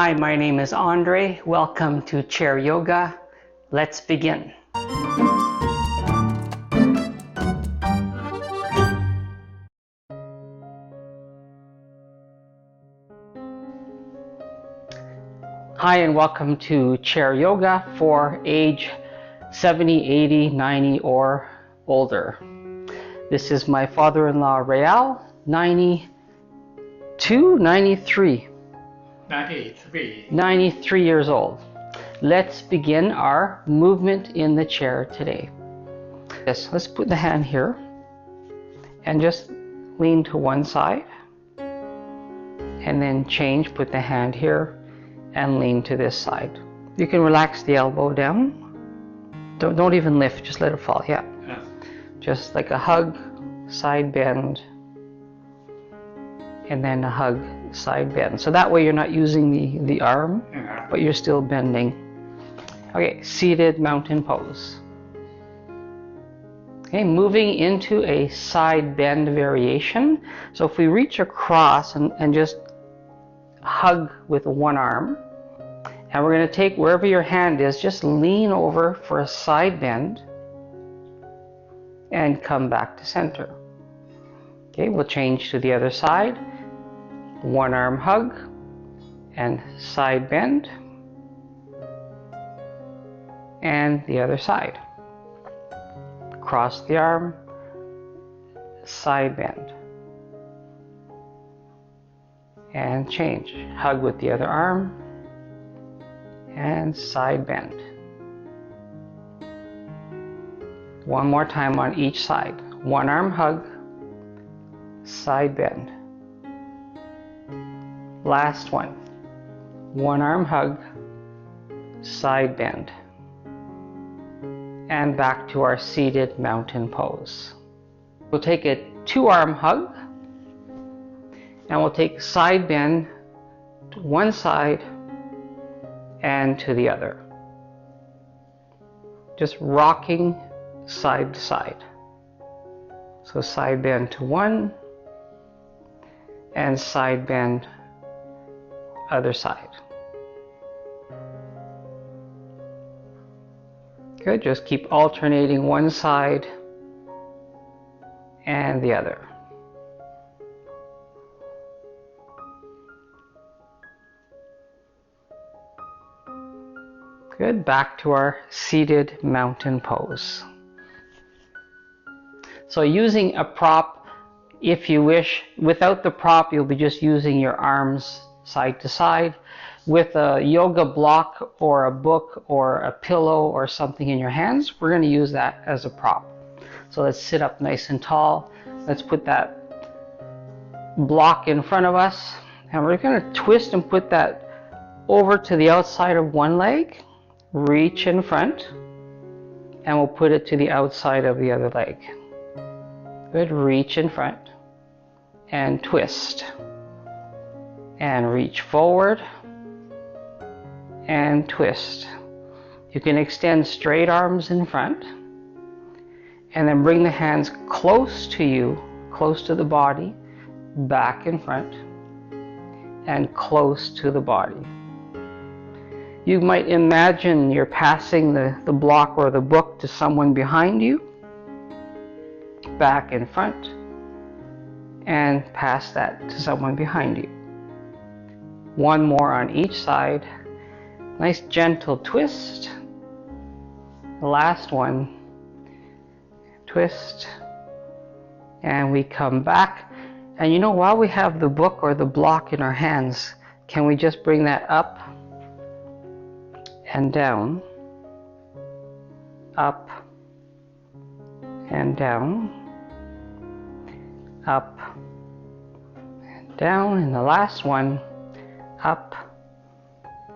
Hi, my name is Andre. Welcome to Chair Yoga. Let's begin. Hi, and welcome to Chair Yoga for age 70, 80, 90, or older. This is my father-in-law, Rheal, 92, 93. 93 years old. Let's begin our movement in the chair today. Yes, let's put the hand here and just lean to one side, and then change, put the hand here and lean to this side. You can relax the elbow down. Don't even lift, just let it fall. Yeah. Just like a hug, side bend, and then a hug, side bend. So that way you're not using the arm, but you're still bending. Okay, seated mountain pose. Okay, moving into a side bend variation. So if we reach across and just hug with one arm, and we're going to take wherever your hand is, just lean over for a side bend and come back to center. Okay, we'll change to the other side. One arm hug and side bend, and the other side. Cross the arm, side bend, and change. Hug with the other arm and side bend. One more time on each side. One arm hug, side bend. Last one. One arm hug, side bend. And back to our seated mountain pose. We'll take a two-arm hug, and we'll take side bend to one side and to the other. Just rocking side to side. So side bend to one and side bend other side. Good, just keep alternating one side and the other. Good, back to our seated mountain pose. So using a prop, if you wish, without the prop you'll be just using your arms side to side. With a yoga block or a book or a pillow or something in your hands, we're going to use that as a prop. So let's sit up nice and tall. Let's put that block in front of us, and we're going to twist and put that over to the outside of one leg. Reach in front, and we'll put it to the outside of the other leg. Good, reach in front and twist, and reach forward and twist. You can extend straight arms in front, and then bring the hands close to you, close to the body, back in front, and close to the body. You might imagine you're passing the block or the book to someone behind you, back in front, and pass that to someone behind you. One more on each side. Nice gentle twist. The last one. Twist. And we come back. And you know, while we have the book or the block in our hands, can we just bring that up and down, up and down, up and down, and the last one, up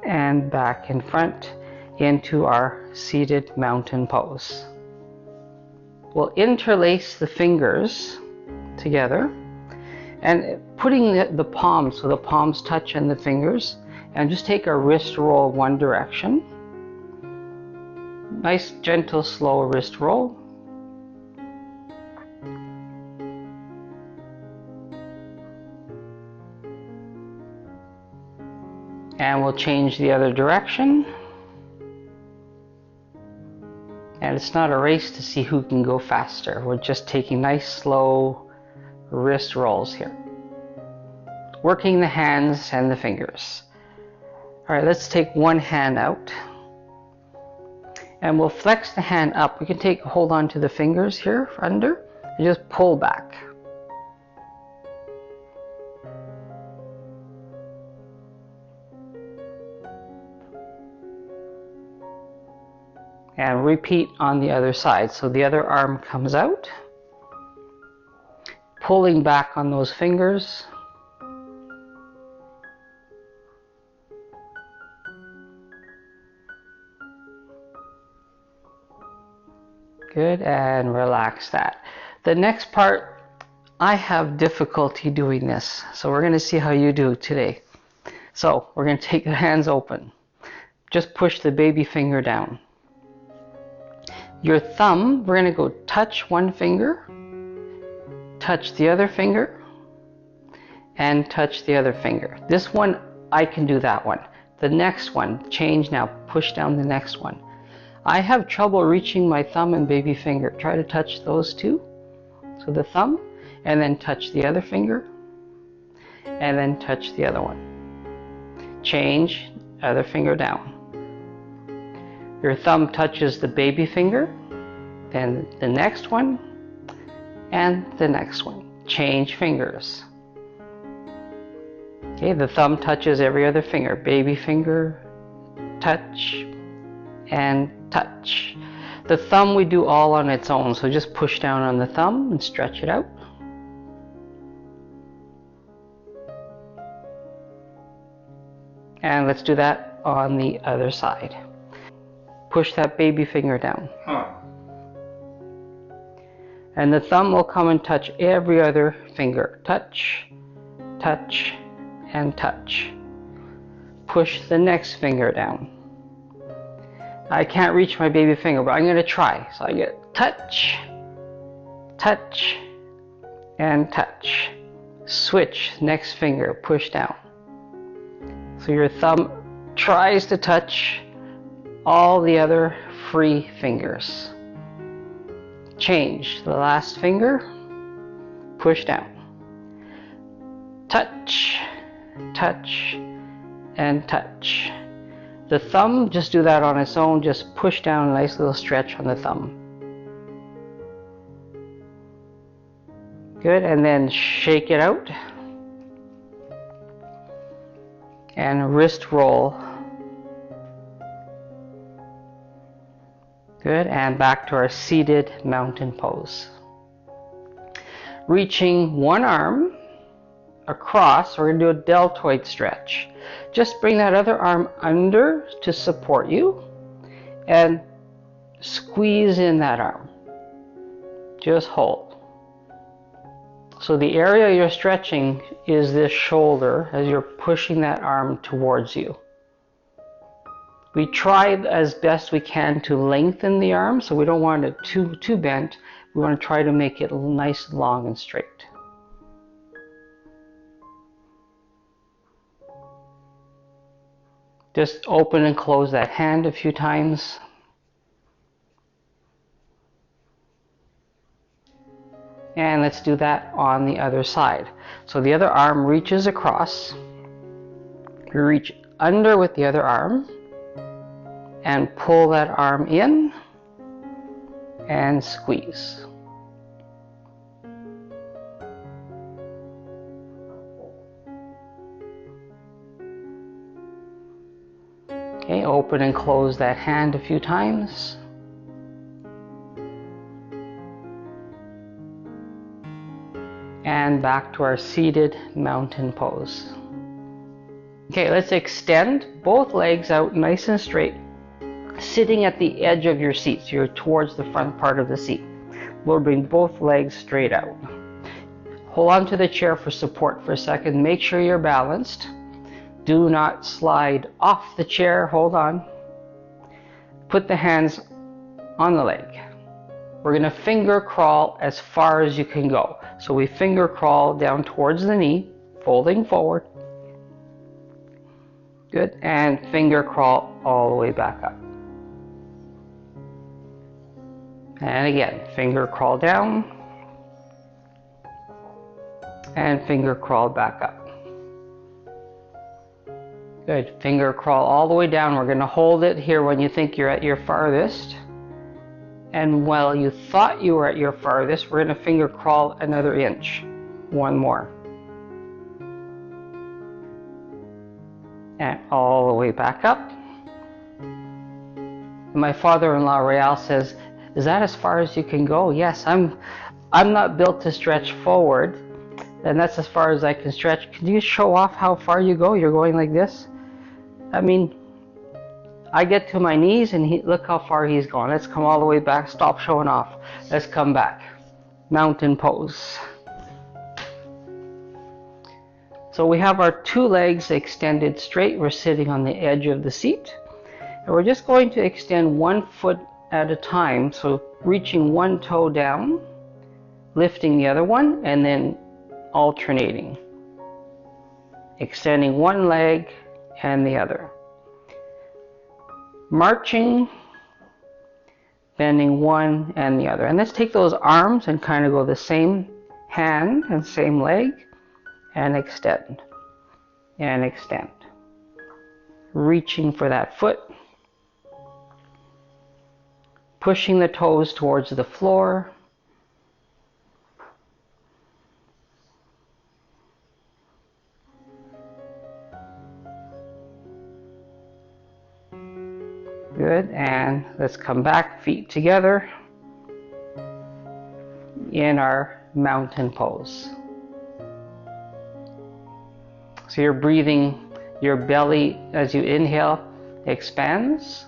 and back in front into our seated mountain pose. We'll interlace the fingers together and putting the palms, so the palms touch on the fingers, and just take a wrist roll one direction. Nice gentle slow wrist roll. And we'll change the other direction. And it's not a race to see who can go faster. We're just taking nice slow wrist rolls here. Working the hands and the fingers. All right, let's take one hand out. And we'll flex the hand up. We can hold on to the fingers here under and just pull back. And repeat on the other side. So the other arm comes out, pulling back on those fingers. Good, and relax that. The next part, I have difficulty doing this. So we're going to see how you do today. So we're going to take the hands open. Just push the baby finger down. Your thumb, we're going to go touch one finger, touch the other finger, and touch the other finger. This one, I can do that one. The next one, change now, push down the next one. I have trouble reaching my thumb and baby finger. Try to touch those two. So the thumb, and then touch the other finger, and then touch the other one. Change, other finger down. Your thumb touches the baby finger, then the next one, and the next one. Change fingers. Okay, the thumb touches every other finger. Baby finger, touch, and touch. The thumb we do all on its own, so just push down on the thumb and stretch it out. And let's do that on the other side. Push that baby finger down. And the thumb will come and touch every other finger. Touch, touch, and touch. Push the next finger down. I can't reach my baby finger, but I'm going to try. So I get touch, touch, and touch. Switch, next finger, push down. So your thumb tries to touch all the other free fingers. Change the last finger, push down. Touch, touch, and touch. The thumb, just do that on its own, just push down a nice little stretch on the thumb. Good, and then shake it out. And wrist roll. Good, and back to our seated mountain pose. Reaching one arm across, we're going to do a deltoid stretch. Just bring that other arm under to support you and squeeze in that arm. Just hold. So the area you're stretching is this shoulder as you're pushing that arm towards you. We try as best we can to lengthen the arm, so we don't want it too bent. We want to try to make it nice, long, and straight. Just open and close that hand a few times. And let's do that on the other side. So the other arm reaches across. You reach under with the other arm and pull that arm in and squeeze. Okay, open and close that hand a few times. And back to our seated mountain pose. Okay, let's extend both legs out nice and straight, sitting at the edge of your seat, so you're towards the front part of the seat. We'll bring both legs straight out. Hold on to the chair for support for a second. Make sure you're balanced. Do not slide off the chair. Hold on. Put the hands on the leg. We're going to finger crawl as far as you can go. So we finger crawl down towards the knee, folding forward. Good, and finger crawl all the way back up. And again, finger crawl down, and finger crawl back up. Good, finger crawl all the way down. We're going to hold it here when you think you're at your farthest. And while you thought you were at your farthest, we're going to finger crawl another inch. One more. And all the way back up. My father-in-law Rheal says, "Is that as far as you can go?" Yes, I'm not built to stretch forward, and that's as far as I can stretch. Can you show off how far you go? You're going like this? I mean, I get to my knees and look how far he's gone. Let's come all the way back. Stop showing off. Let's come back. Mountain pose. So we have our two legs extended straight. We're sitting on the edge of the seat. And we're just going to extend one foot at a time. So reaching one toe down, lifting the other one, and then alternating. Extending one leg and the other. Marching, bending one and the other. And let's take those arms and kind of go the same hand and same leg, and extend, and extend. Reaching for that foot. Pushing the toes towards the floor. Good, and let's come back, feet together in our mountain pose. So you're breathing, your belly as you inhale expands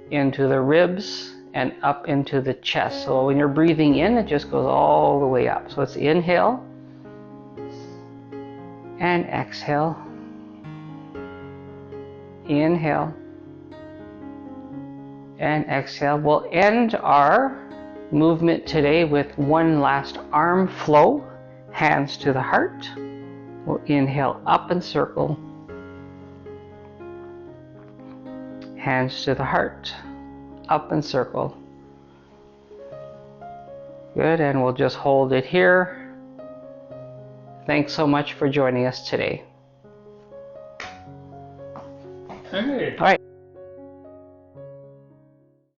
into the ribs and up into the chest. So when you're breathing in, it just goes all the way up. So it's inhale and exhale. Inhale and exhale. We'll end our movement today with one last arm flow, hands to the heart. We'll inhale up and circle, hands to the heart, up and circle. Good, and we'll just hold it here. Thanks so much for joining us today.